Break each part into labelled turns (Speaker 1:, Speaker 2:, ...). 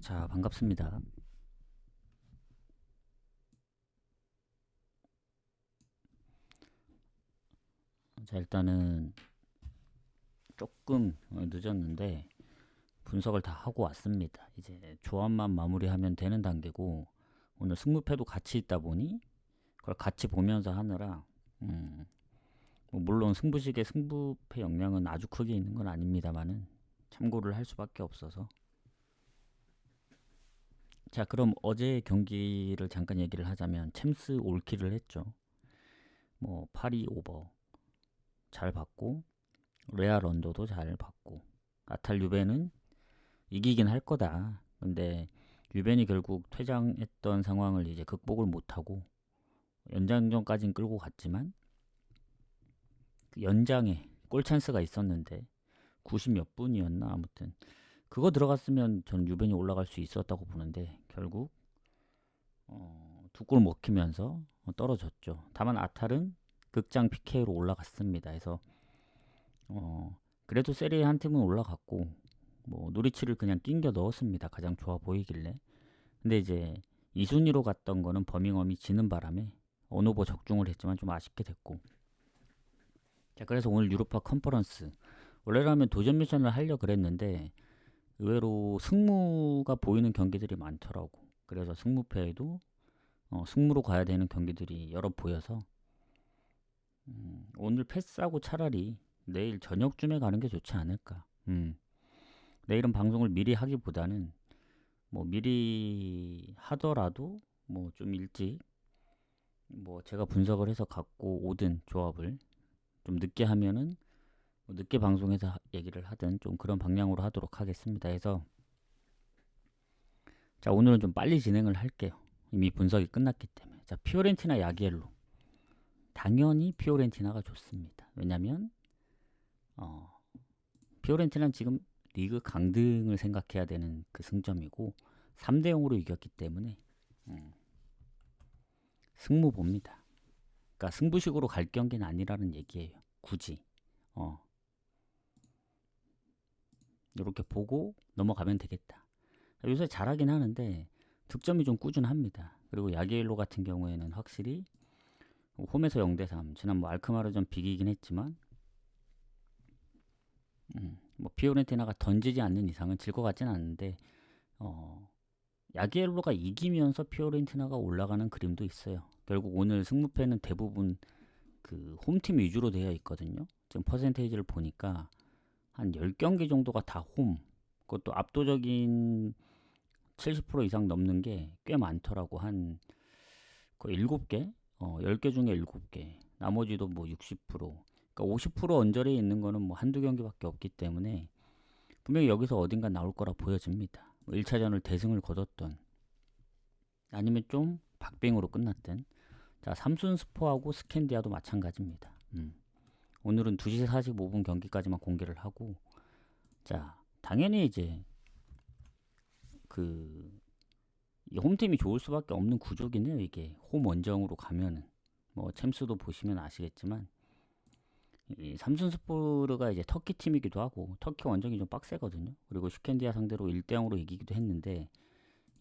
Speaker 1: 자, 반갑습니다. 자, 일단은 조금 늦었는데 분석을 다 하고 왔습니다. 이제 조합만 마무리하면 되는 단계고, 오늘 승무패도 같이 있다 보니 그걸 같이 보면서 하느라 뭐 물론 승부식의 승부패 영향은 아주 크게 있는 건 아닙니다만은 참고를 할 수밖에 없어서. 자, 그럼 어제 경기를 잠깐 얘기를 하자면 챔스 올킬을 했죠. 뭐 파리 오버 잘 받고, 레알 언더도 잘 받고, 아탈 유베는 이기긴 할 거다. 근데 유벤이 결국 퇴장했던 상황을 이제 극복을 못하고 연장전까지는 끌고 갔지만, 그 연장에 골 찬스가 있었는데 90 몇 분이었나, 아무튼 그거 들어갔으면 전 유벤이 올라갈 수 있었다고 보는데 결국 두 골 먹히면서 떨어졌죠. 다만 아탈은 극장 PK로 올라갔습니다. 그래서 그래도 세리에 한 팀은 올라갔고, 뭐 노리치를 그냥 낑겨 넣었습니다. 가장 좋아 보이길래. 근데 이제 2순위로 갔던 거는 버밍엄이 지는 바람에 언오버 적중을 했지만 좀 아쉽게 됐고. 자, 그래서 오늘 유로파 컨퍼런스, 원래라면 도전 미션을 하려 그랬는데 의외로 승무가 보이는 경기들이 많더라고. 그래서 승무패에도 승무로 가야 되는 경기들이 여러 보여서 오늘 패스하고 차라리 내일 저녁쯤에 가는 게 좋지 않을까. 내일은 방송을 미리 하기보다는 뭐 미리 하더라도 뭐 좀 일찍, 뭐 제가 분석을 해서 갖고 오든 조합을 좀 늦게 하면은 뭐 늦게 방송해서 얘기를 하든 좀 그런 방향으로 하도록 하겠습니다. 해서 자, 오늘은 좀 빨리 진행을 할게요. 이미 분석이 끝났기 때문에. 자, 피오렌티나 야기엘로, 당연히 피오렌티나가 좋습니다. 왜냐면 피오렌티나는 지금 리그 강등을 생각해야 되는 그 승점이고 3대 0으로 이겼기 때문에 승무 봅니다. 그러니까 승부식으로 갈 경기는 아니라는 얘기예요. 굳이 이렇게 보고 넘어가면 되겠다. 요새 잘하긴 하는데 득점이 좀 꾸준합니다. 그리고 야기엘로 같은 경우에는 확실히 홈에서 0대3, 지난 뭐 알크마르전 비기긴 했지만 뭐 피오렌티나가 던지지 않는 이상은 질 것 같진 않은데 야기엘로가 이기면서 피오렌티나가 올라가는 그림도 있어요. 결국 오늘 승무패는 대부분 그 홈팀 위주로 되어 있거든요. 지금 퍼센테이지를 보니까 한 10경기 정도가 다 홈. 그것도 압도적인 70% 이상 넘는 게 꽤 많더라고. 한 거의 7개? 10개 중에 7개. 나머지도 뭐 60%. 그러니까 50% 언저리에 있는 거는 뭐 한두 경기밖에 없기 때문에 분명히 여기서 어딘가 나올 거라 보여집니다. 1차전을 대승을 거뒀던, 아니면 좀 박빙으로 끝났던. 자, 삼순 스포하고 스캔디아도 마찬가지입니다. 오늘은 2시 45분 경기까지만 공개를 하고, 자, 당연히 이제 그 홈팀이 좋을 수밖에 없는 구조긴 해요. 이게 홈 원정으로 가면은 뭐 챔스도 보시면 아시겠지만 이 삼순스포르가 이제 터키 팀이기도 하고 터키 원정이 좀 빡세거든요. 그리고 슈켄디아 상대로 1대 0으로 이기기도 했는데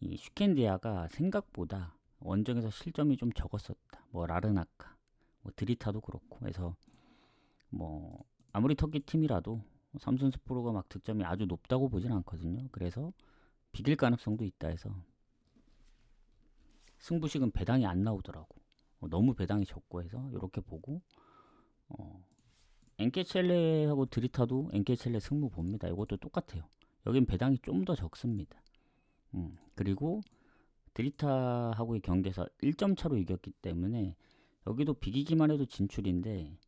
Speaker 1: 이 슈켄디아가 생각보다 원정에서 실점이 좀 적었었다. 뭐 라르나카, 뭐 드리타도 그렇고. 그래서 뭐 아무리 터키 팀이라도 삼순스포르가 막 득점이 아주 높다고 보진 않거든요. 그래서 비길 가능성도 있다 해서 승부식은 배당이 안 나오더라고. 너무 배당이 적고 해서 이렇게 보고, 엔케첼레하고 드리타도 엔케첼레 승부 봅니다. 이것도 똑같아요. 여긴 배당이 좀 더 적습니다. 그리고 드리타하고의 경기에서 1점 차로 이겼기 때문에 여기도 비기기만 해도 진출인데,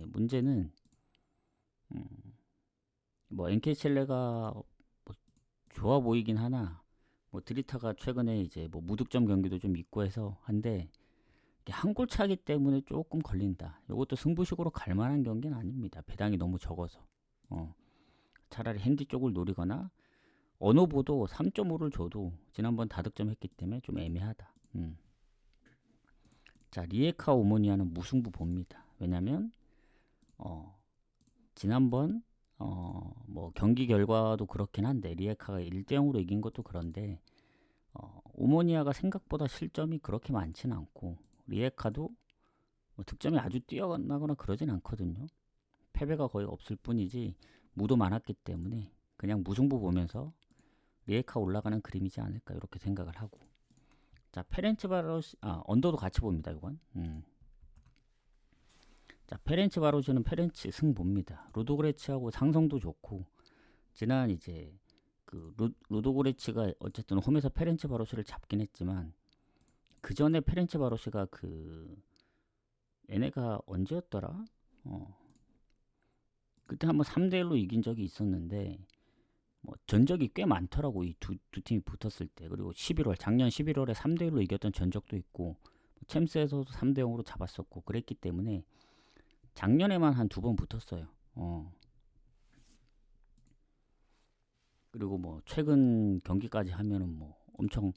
Speaker 1: 문제는 뭐 엔케첼레가 뭐 좋아 보이긴 하나, 뭐 드리타가 최근에 이제 뭐 무득점 경기도 좀 있고 해서 한데 한 골 차기 때문에 조금 걸린다. 이것도 승부식으로 갈 만한 경기는 아닙니다. 배당이 너무 적어서. 차라리 핸디 쪽을 노리거나, 언어보도 3.5를 줘도 지난번 다득점했기 때문에 좀 애매하다. 자, 리에카 오모니아는 무승부 봅니다. 왜냐면 지난번 뭐 경기 결과도 그렇긴 한데 리에카가 1대0으로 이긴 것도 그런데 오모니아가 생각보다 실점이 그렇게 많지는 않고 리에카도 뭐 득점이 아주 뛰어나거나 그러진 않거든요. 패배가 거의 없을 뿐이지 무도 많았기 때문에 그냥 무승부 보면서 리에카 올라가는 그림이지 않을까 이렇게 생각을 하고, 자 페렌츠바로시 언더도 같이 봅니다 이건. 자 페렌츠바로시는 페렌츠 승보입니다. 루도그레치하고 상성도 좋고, 지난 이제 그 루도그레치가 어쨌든 홈에서 페렌츠바로시를 잡긴 했지만 그 전에 페렌츠바로시가 얘네가 언제였더라? 그때 한번 3대1로 이긴 적이 있었는데 뭐 전적이 꽤 많더라고 이 두 팀이 붙었을 때. 그리고 작년 11월에 3대1로 이겼던 전적도 있고 챔스에서도 3대0으로 잡았었고 그랬기 때문에 작년에만 한 2번 붙었어요. 그리고 뭐 최근 경기까지 하면은 뭐 엄청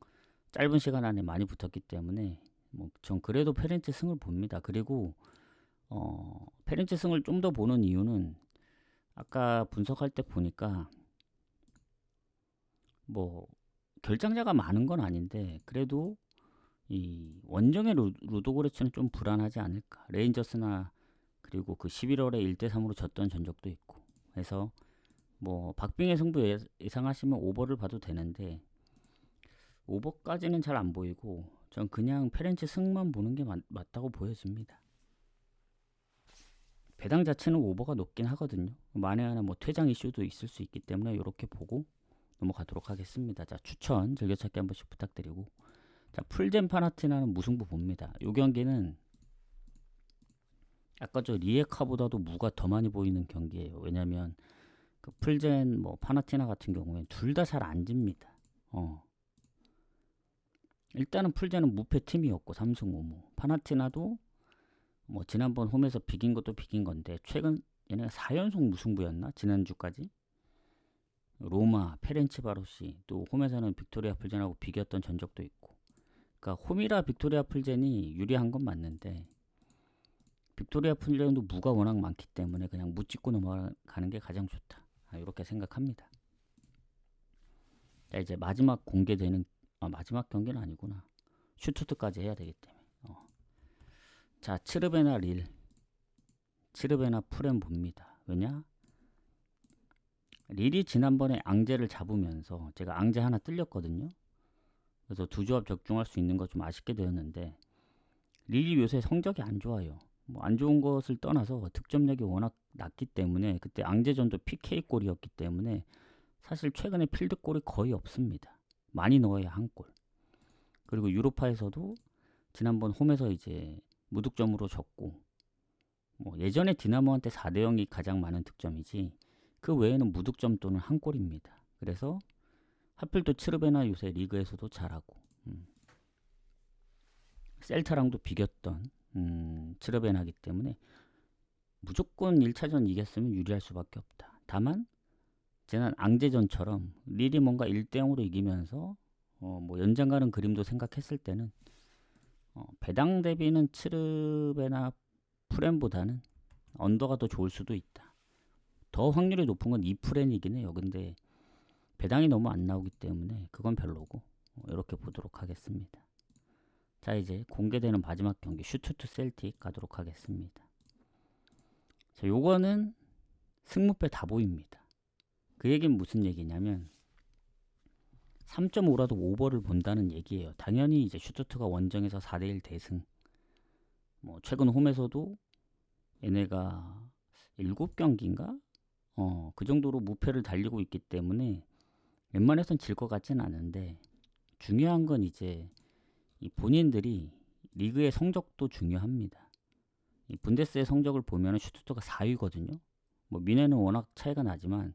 Speaker 1: 짧은 시간 안에 많이 붙었기 때문에 뭐 전 그래도 페렌츠 승을 봅니다. 그리고 페렌츠 승을 좀 더 보는 이유는 아까 분석할 때 보니까 뭐 결장자가 많은 건 아닌데 그래도 이 원정의 루도고레츠는 좀 불안하지 않을까. 레인저스나 그리고 그 11월에 1대3으로 졌던 전적도 있고 해서 뭐 박빙의 승부 예상하시면 오버를 봐도 되는데 오버까지는 잘 안 보이고 전 그냥 페렌츠 승만 보는 게 맞다고 보여집니다. 배당 자체는 오버가 높긴 하거든요. 만에 하나 뭐 퇴장 이슈도 있을 수 있기 때문에 이렇게 보고 넘어가도록 하겠습니다. 자 추천 즐겨찾기 한 번씩 부탁드리고, 자 풀젠 파나티나는 무승부 봅니다. 이 경기는 아까 저 리에카보다도 무가 더 많이 보이는 경기예요. 왜냐면 그 풀젠 뭐 파나티나 같은 경우에 둘 다 잘 안 집니다. 일단은 풀젠은 무패 팀이었고 3승 5무, 파나티나도 뭐 지난번 홈에서 비긴 것도 비긴 건데 최근 얘네가 4연속 무승부였나 지난주까지. 로마, 페렌치바로시, 또 홈에서는 빅토리아 풀젠하고 비겼던 전적도 있고. 그러니까 홈이라 빅토리아 풀젠이 유리한 건 맞는데 빅토리아 풀젠도 무가 워낙 많기 때문에 그냥 무 찍고 넘어가는 게 가장 좋다. 이렇게 생각합니다. 자 이제 마지막 공개되는 마지막 경기는 아니구나. 슈투트까지 해야 되기 때문에. 자 츠르베나 츠르베나 프렘 봅니다. 왜냐? 릴이 지난번에 앙제를 잡으면서 제가 앙제 하나 뜰렸거든요. 그래서 두 조합 적중할 수 있는 거 좀 아쉽게 되었는데 릴이 요새 성적이 안 좋아요. 뭐 안 좋은 것을 떠나서 득점력이 워낙 낮기 때문에 그때 앙제전도 PK골이었기 때문에 사실 최근에 필드골이 거의 없습니다. 많이 넣어야 한 골. 그리고 유로파에서도 지난번 홈에서 이제 무득점으로 졌고 뭐 예전에 디나모한테 4대0이 가장 많은 득점이지 그 외에는 무득점 또는 한 골입니다. 그래서 하필 또 츠르베나 요새 리그에서도 잘하고 셀타랑도 비겼던 츠르베나기 때문에 무조건 1차전 이겼으면 유리할 수밖에 없다. 다만 지난 앙제전처럼 릴이 뭔가 1대0으로 이기면서 뭐 연장 가는 그림도 생각했을 때는 배당 대비는 츠르베나 프렌보다는 언더가 더 좋을 수도 있다. 더 확률이 높은 건 2프렌이긴 해요. 근데 배당이 너무 안 나오기 때문에 그건 별로고 이렇게 보도록 하겠습니다. 자 이제 공개되는 마지막 경기 슈투트 셀틱 가도록 하겠습니다. 자 요거는 승무패 다 보입니다. 그 얘기는 무슨 얘기냐면 3.5라도 오버를 본다는 얘기예요. 당연히 이제 슈투트가 원정에서 4대1 대승, 뭐 최근 홈에서도 얘네가 7경기인가? 그 정도로 무패를 달리고 있기 때문에 웬만해선 질 것 같지는 않은데 중요한 건 이제 이 본인들이 리그의 성적도 중요합니다. 이 분데스의 성적을 보면 슈투트가 4위거든요. 뭐 미네는 워낙 차이가 나지만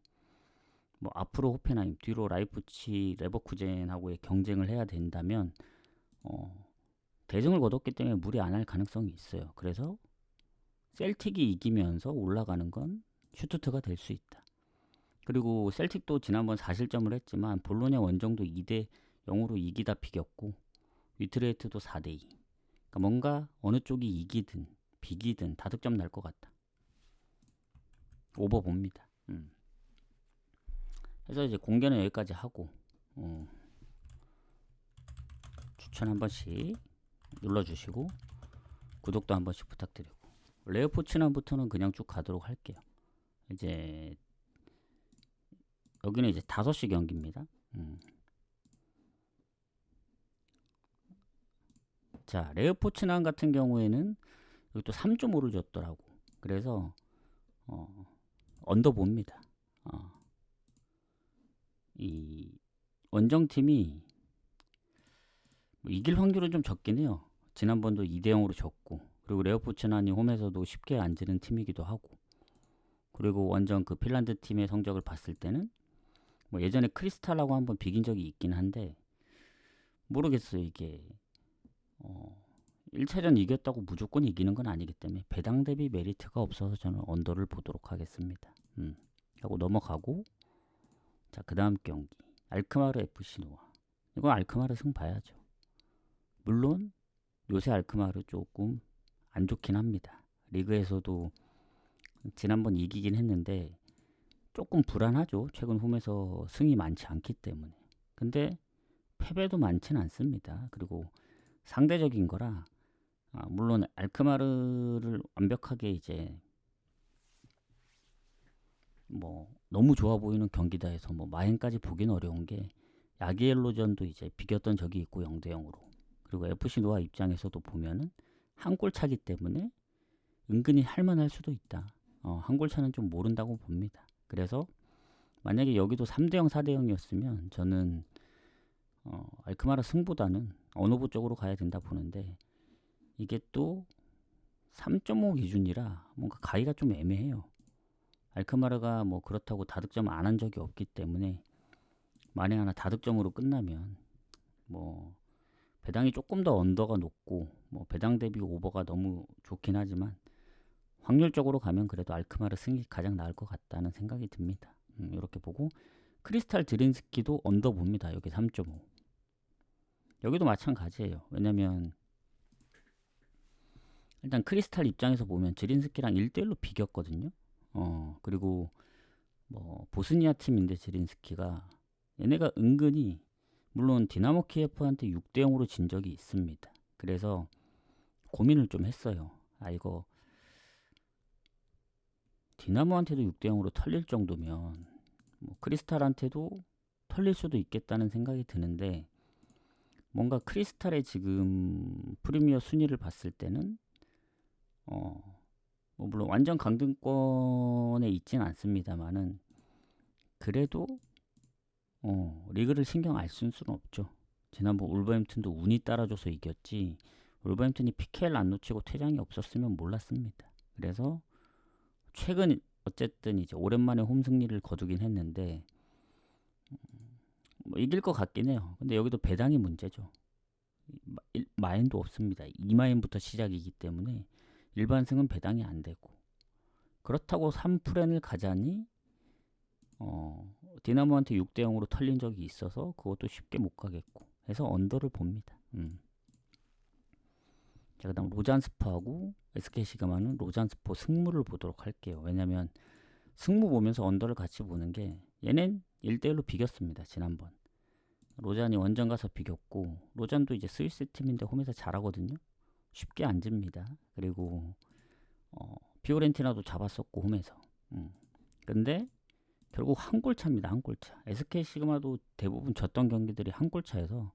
Speaker 1: 뭐 앞으로 호펜하임, 뒤로 라이프치, 레버쿠젠하고의 경쟁을 해야 된다면 대승을 거뒀기 때문에 무리 안 할 가능성이 있어요. 그래서 셀틱이 이기면서 올라가는 건 슈투트가 될 수 있다. 그리고 셀틱도 지난번 4실점을 했지만 볼로냐 원정도 2대0으로 이기다 비겼고 위트레이트도 4대2. 그러니까 뭔가 어느 쪽이 이기든 비기든 다득점 날 것 같다. 오버 봅니다. 그래서 이제 공개는 여기까지 하고 추천 한 번씩 눌러주시고 구독도 한 번씩 부탁드리고 레오포츠난부터는 그냥 쭉 가도록 할게요. 이제 여기는 이제 5시 경기입니다. 자, 레오포츠난 같은 경우에는 여기 또 3.5를 줬더라고. 그래서 언더 봅니다. 이 원정팀이 뭐 이길 확률은 좀 적긴 해요. 지난번도 2대0으로 졌고, 그리고 레오포츠난이 홈에서도 쉽게 안 지는 팀이기도 하고, 그리고 완전 그 핀란드 팀의 성적을 봤을 때는 뭐 예전에 크리스탈하고 한번 비긴 적이 있긴 한데 모르겠어요. 이게 1차전 이겼다고 무조건 이기는 건 아니기 때문에 배당 대비 메리트가 없어서 저는 언더를 보도록 하겠습니다. 하고 넘어가고, 자, 그 다음 경기 알크마르 FC 노아. 이건 알크마르 승 봐야죠. 물론 요새 알크마르 조금 안 좋긴 합니다. 리그에서도 지난번 이기긴 했는데 조금 불안하죠. 최근 홈에서 승이 많지 않기 때문에. 근데 패배도 많진 않습니다. 그리고 상대적인 거라 물론 알크마르를 완벽하게 이제 뭐 너무 좋아 보이는 경기다 해서 뭐 마행까지 보긴 어려운 게 야기엘로전도 이제 비겼던 적이 있고 0대0으로. 그리고 FC 노아 입장에서도 보면은 한 골 차기 때문에 은근히 할만할 수도 있다. 한 골 차는 좀 모른다고 봅니다. 그래서 만약에 여기도 3대0, 4대0이었으면 저는 알크마르 승보다는 언어부 쪽으로 가야 된다 보는데 이게 또 3.5 기준이라 뭔가 가기가 좀 애매해요. 알크마르가 뭐 그렇다고 다득점 안 한 적이 없기 때문에 만에 하나 다득점으로 끝나면 뭐 배당이 조금 더 언더가 높고 뭐 배당 대비 오버가 너무 좋긴 하지만 확률적으로 가면 그래도 알크마르 승이 가장 나을 것 같다는 생각이 듭니다. 이렇게 보고 크리스탈 드린스키도 언더 봅니다. 여기 3.5. 여기도 마찬가지예요. 왜냐면 일단 크리스탈 입장에서 보면 지린스키랑 1대1로 비겼거든요. 그리고 뭐 보스니아 팀인데 지린스키가 얘네가 은근히 물론 디나모 키예프한테 6대0으로 진 적이 있습니다. 그래서 고민을 좀 했어요. 이거 디나모한테도 6대0으로 털릴 정도면 뭐 크리스탈한테도 털릴 수도 있겠다는 생각이 드는데 뭔가 크리스탈의 지금 프리미어 순위를 봤을 때는 뭐 물론 완전 강등권에 있진 않습니다만은 그래도 리그를 신경 안 쓸 수는 없죠. 지난번 울버햄튼도 운이 따라줘서 이겼지 울버햄튼이 PK를 안 놓치고 퇴장이 없었으면 몰랐습니다. 그래서 최근 어쨌든 이제 오랜만에 홈 승리를 거두긴 했는데 뭐 이길 것 같긴 해요. 근데 여기도 배당이 문제죠. 마인도 없습니다. 2마인부터 시작이기 때문에 일반 승은 배당이 안 되고 그렇다고 3프렌을 가자니 디나모한테 6대0으로 털린 적이 있어서 그것도 쉽게 못 가겠고 해서 언더를 봅니다. 자, 그 다음 로잔스포하고 SK 시가마는 로잔스포 승무를 보도록 할게요. 왜냐면 승무 보면서 언더를 같이 보는 게 얘는 1대1로 비겼습니다. 지난번 로잔이 원정 가서 비겼고 로잔도 이제 스위스 팀인데 홈에서 잘하거든요. 쉽게 안 집니다. 그리고 피오렌티나도 잡았었고 홈에서 근데 결국 한 골 차입니다. 한 골 차. SK 시그마도 대부분 졌던 경기들이 한 골 차여서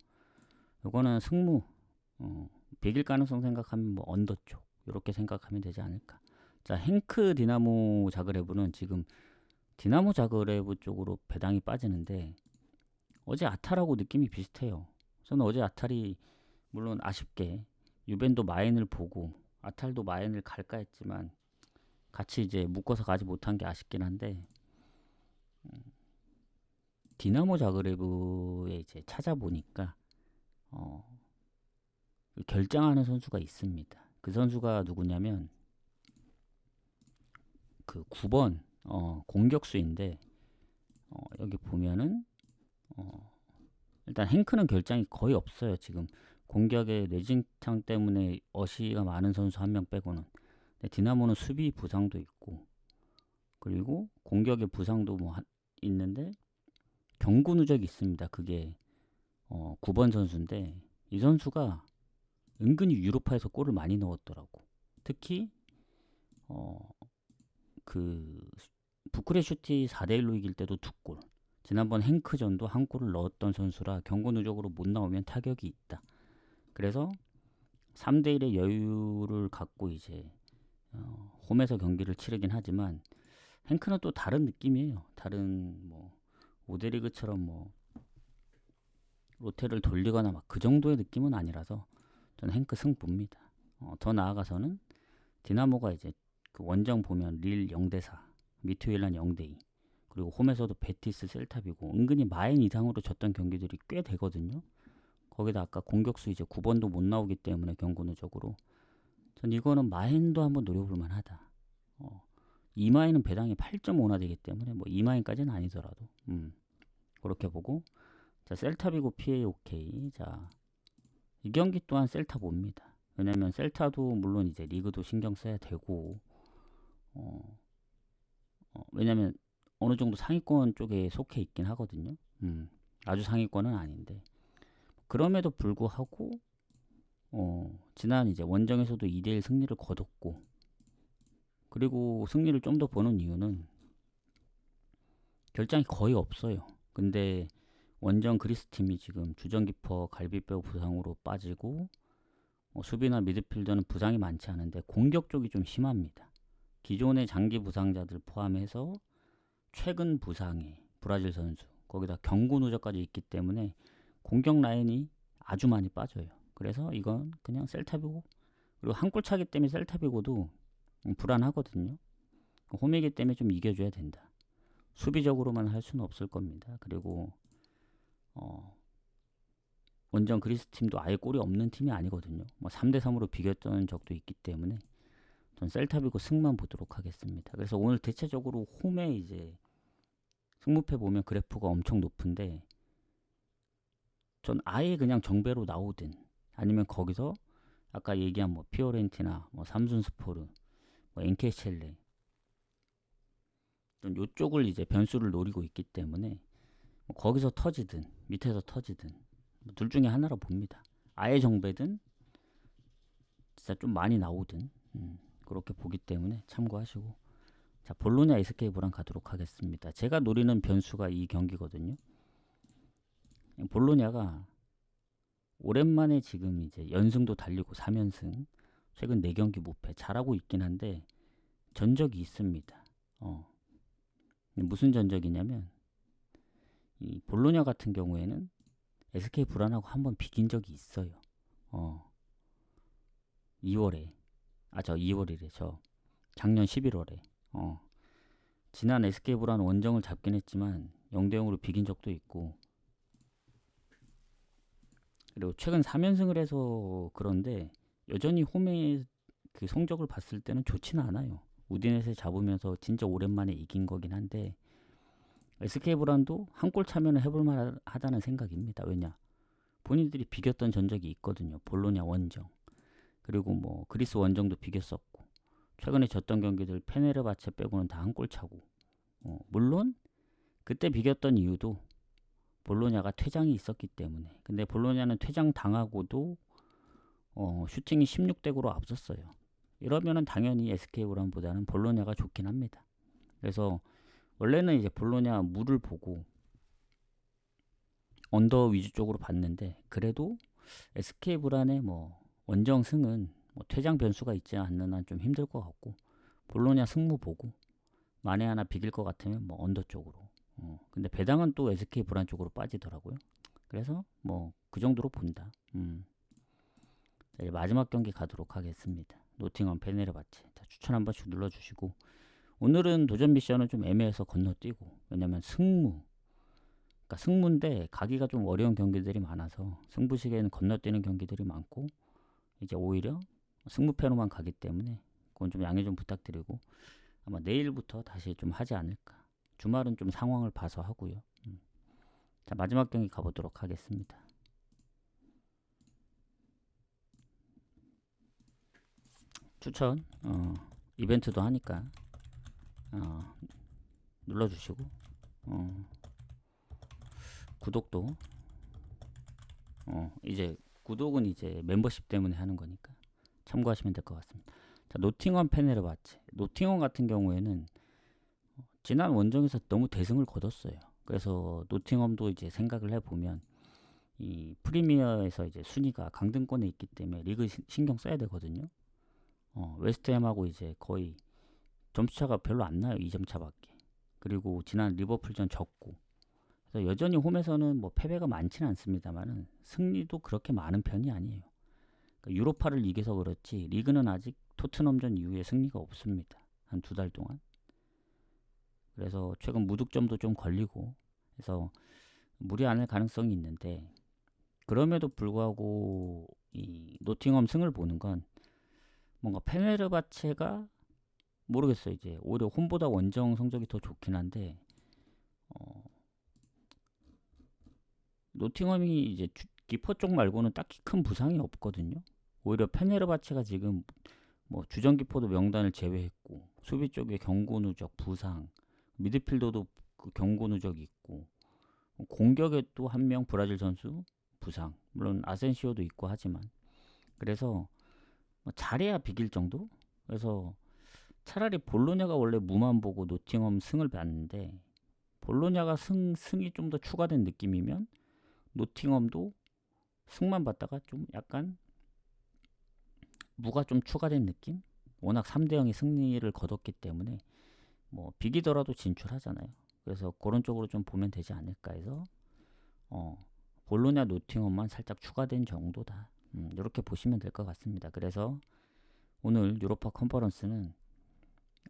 Speaker 1: 이거는 승무 비길 가능성 생각하면 뭐 언더 쪽 이렇게 생각하면 되지 않을까. 자, 행크 디나모 자그레브는 지금 디나모 자그레브 쪽으로 배당이 빠지는데 어제 아탈하고 느낌이 비슷해요. 저는 어제 아탈이 물론 아쉽게 유벤도 마인을 보고 아탈도 마인을 갈까 했지만 같이 이제 묶어서 가지 못한 게 아쉽긴 한데 디나모 자그레브에 이제 찾아보니까 결장하는 선수가 있습니다. 그 선수가 누구냐면 그 9번 공격수인데 여기 보면은 일단 행크는 결장이 거의 없어요. 지금 공격에 레징탕 때문에 어시가 많은 선수 한 명 빼고는. 디나모는 수비 부상도 있고 그리고 공격의 부상도 뭐 있는데 경고 누적이 있습니다. 그게 9번 선수인데 이 선수가 은근히 유로파에서 골을 많이 넣었더라고. 특히 그 부크레슈티 4대1로 이길 때도 2골. 지난번 행크전도 한 골을 넣었던 선수라 경고 누적으로 못 나오면 타격이 있다. 그래서 3대1의 여유를 갖고 이제 홈에서 경기를 치르긴 하지만 행크는 또 다른 느낌이에요. 다른 뭐 오데리그처럼 뭐 로테를 돌리거나 막 그 정도의 느낌은 아니라서 저는 행크 승부입니다. 더 나아가서는 디나모가 이제 그 원정 보면 릴 0대4, 미투일란 0대2, 그리고 홈에서도 베티스, 셀타비고 은근히 마인 이상으로 졌던 경기들이 꽤 되거든요. 거기다 아까 공격수 이제 9번도 못 나오기 때문에 경고 누적으로 전 이거는 마인도 한번 노려볼 만하다. 이마인은 배당이 8.5나 되기 때문에 뭐 이마인까지는 아니더라도 그렇게 보고, 자 셀타비고 PA OK. 자 이 경기 또한 셀타 봅니다. 왜냐면 셀타도 물론 이제 리그도 신경 써야 되고 왜냐면 어느 정도 상위권 쪽에 속해 있긴 하거든요. 아주 상위권은 아닌데 그럼에도 불구하고 지난 이제 원정에서도 2대1 승리를 거뒀고, 그리고 승리를 좀 더 보는 이유는 결장이 거의 없어요. 근데 원정 그리스 팀이 지금 주전키퍼 갈비뼈 부상으로 빠지고 수비나 미드필더는 부상이 많지 않은데 공격 쪽이 좀 심합니다. 기존의 장기 부상자들 포함해서 최근 부상의 브라질 선수, 거기다 경고 누적까지 있기 때문에 공격 라인이 아주 많이 빠져요. 그래서 이건 그냥 셀타비고, 그리고 한 골 차기 때문에 셀타비고도 불안하거든요. 홈이기 때문에 좀 이겨줘야 된다. 수비적으로만 할 수는 없을 겁니다. 그리고 원정 그리스 팀도 아예 골이 없는 팀이 아니거든요. 뭐 3대3으로 비겼던 적도 있기 때문에 전 셀타비고 승만 보도록 하겠습니다. 그래서 오늘 대체적으로 홈에 이제 승무패 보면 그래프가 엄청 높은데 전 아예 그냥 정배로 나오든 아니면 거기서 아까 얘기한 뭐 피오렌티나 뭐 삼순스포르 뭐 엔케첼레 좀 요쪽을 이제 변수를 노리고 있기 때문에 뭐 거기서 터지든 밑에서 터지든 뭐 둘 중에 하나로 봅니다. 아예 정배든 진짜 좀 많이 나오든 그렇게 보기 때문에 참고하시고, 자 볼로냐 SK 브란 가도록 하겠습니다. 제가 노리는 변수가 이 경기거든요. 볼로냐가 오랜만에 지금 이제 연승도 달리고 3연승, 최근 4경기 무패 잘하고 있긴 한데 전적이 있습니다. 무슨 전적이냐면 이 볼로냐 같은 경우에는 SK 브란하고 한번 비긴 적이 있어요. 2월에 저 2월이래. 저 작년 11월에 지난 SK 브란 원정을 잡긴 했지만 0대0으로 비긴 적도 있고, 그리고 최근 3연승을 해서 그런데 여전히 홈의 그 성적을 봤을 때는 좋지는 않아요. 우디네세 잡으면서 진짜 오랜만에 이긴 거긴 한데 SK 브란도 한 골 차면 해볼 만하다는 생각입니다. 왜냐? 본인들이 비겼던 전적이 있거든요. 볼로냐 원정, 그리고 뭐 그리스 원정도 비겼었고, 최근에 졌던 경기들 페네르바체 빼고는 다 한 골 차고, 물론 그때 비겼던 이유도 볼로냐가 퇴장이 있었기 때문에. 근데 볼로냐는 퇴장 당하고도 슈팅이 16대9로 앞섰어요. 이러면은 당연히 SK 브란보다는 볼로냐가 좋긴 합니다. 그래서 원래는 이제 볼로냐 물을 보고 언더 위주 쪽으로 봤는데, 그래도 SK 브란의 뭐 원정 승은 뭐 퇴장 변수가 있지 않는 한 좀 힘들 것 같고, 볼로냐 승무 보고 만에 하나 비길 것 같으면 뭐 언더 쪽으로. 근데 배당은 또 SK 브란 쪽으로 빠지더라고요. 그래서 뭐 그 정도로 본다. 자, 이제 마지막 경기 가도록 하겠습니다. 노팅엄 페네르바체. 자, 추천 한 번씩 눌러주시고, 오늘은 도전 미션은 좀 애매해서 건너뛰고, 왜냐면 승무, 그러니까 승무인데 가기가 좀 어려운 경기들이 많아서 승부식에는 건너뛰는 경기들이 많고, 이제 오히려 승무패로만 가기 때문에 그건 좀 양해 좀 부탁드리고, 아마 내일부터 다시 좀 하지 않을까. 주말은 좀 상황을 봐서 하고요. 자, 마지막 경기 가보도록 하겠습니다. 추천 이벤트도 하니까 눌러주시고, 구독도 이제 구독은 이제 멤버십 때문에 하는 거니까 참고하시면 될 것 같습니다. 자, 노팅엄 페네르바체. 노팅엄 같은 경우에는 지난 원정에서 너무 대승을 거뒀어요. 그래서 노팅엄도 이제 생각을 해보면 이 프리미어에서 이제 순위가 강등권에 있기 때문에 리그 신경 써야 되거든요. 웨스트햄하고 이제 거의 점수차가 별로 안 나요. 2점 차밖에. 그리고 지난 리버풀전 졌고. 그래서 여전히 홈에서는 뭐 패배가 많지는 않습니다만은 승리도 그렇게 많은 편이 아니에요. 그러니까 유로파를 이겨서 그렇지 리그는 아직 토트넘전 이후에 승리가 없습니다. 한 2달 동안. 그래서 최근 무득점도 좀 걸리고 그래서 무리 않을 가능성이 있는데 그럼에도 불구하고 이 노팅엄 승을 보는 건 뭔가 페네르바체가 모르겠어요. 이제 오히려 홈보다 원정 성적이 더 좋긴 한데 노팅엄이 이제 기퍼 쪽 말고는 딱히 큰 부상이 없거든요. 오히려 페네르바체가 지금 뭐 주전 기퍼도 명단을 제외했고 수비 쪽에 경고 누적 부상, 미드필더도 그 경고 누적이 있고 공격에 또 한 명 브라질 선수 부상, 물론 아센시오도 있고 하지만 그래서 뭐 잘해야 비길 정도. 그래서 차라리 볼로냐가 원래 무만 보고 노팅엄 승을 봤는데 볼로냐가 승이 좀 더 추가된 느낌이면 노팅엄도 승만 봤다가 좀 약간 무가 좀 추가된 느낌? 워낙 3대0의 승리를 거뒀기 때문에 뭐 비기더라도 진출하잖아요. 그래서 그런 쪽으로 좀 보면 되지 않을까 해서 볼로냐 노팅엄만 살짝 추가된 정도다. 이렇게 보시면 될 것 같습니다. 그래서 오늘 유로파 컨퍼런스는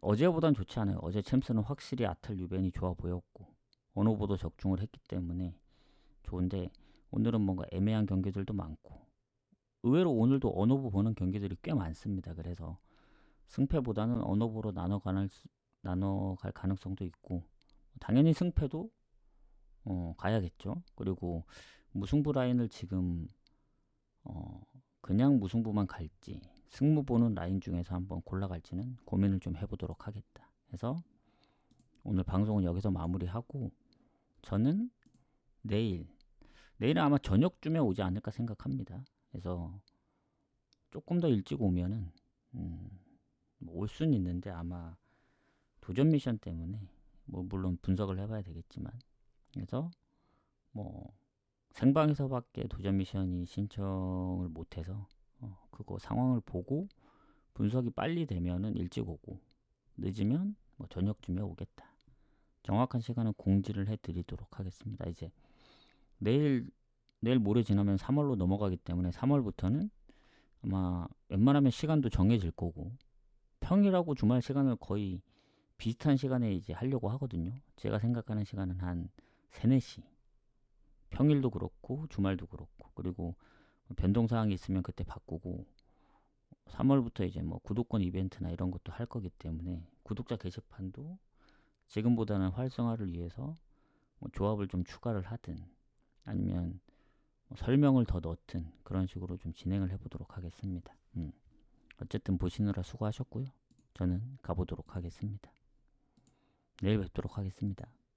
Speaker 1: 어제보단 좋지 않아요. 어제 챔스는 확실히 아틀 유벤이 좋아 보였고 언어보도 적중을 했기 때문에 좋은데 오늘은 뭔가 애매한 경기들도 많고 의외로 오늘도 언어보 보는 경기들이 꽤 많습니다. 그래서 승패보다는 언어보로 나눠갈 가능성도 있고 당연히 승패도 가야겠죠. 그리고 무승부 라인을 지금 그냥 무승부만 갈지 승무 보는 라인 중에서 한번 골라갈지는 고민을 좀 해보도록 하겠다. 해서 오늘 방송은 여기서 마무리하고 저는 내일은 아마 저녁쯤에 오지 않을까 생각합니다. 그래서 조금 더 일찍 오면은 올 수는 있는데 아마 도전 미션 때문에 뭐 물론 분석을 해봐야 되겠지만 그래서 뭐 생방에서밖에 도전 미션이 신청을 못해서 그거 상황을 보고 분석이 빨리 되면은 일찍 오고 늦으면 뭐 저녁쯤에 오겠다. 정확한 시간은 공지를 해드리도록 하겠습니다. 이제 내일 모레 지나면 3월로 넘어가기 때문에 3월부터는 아마 웬만하면 시간도 정해질 거고 평일하고 주말 시간을 거의 비슷한 시간에 이제 하려고 하거든요. 제가 생각하는 시간은 한 3, 4시. 평일도 그렇고 주말도 그렇고 그리고 변동사항이 있으면 그때 바꾸고 3월부터 이제 뭐 구독권 이벤트나 이런 것도 할 거기 때문에 구독자 게시판도 지금보다는 활성화를 위해서 뭐 조합을 좀 추가를 하든 아니면 뭐 설명을 더 넣든 그런 식으로 좀 진행을 해보도록 하겠습니다. 어쨌든 보시느라 수고하셨고요. 저는 가보도록 하겠습니다. 내일 뵙도록 하겠습니다.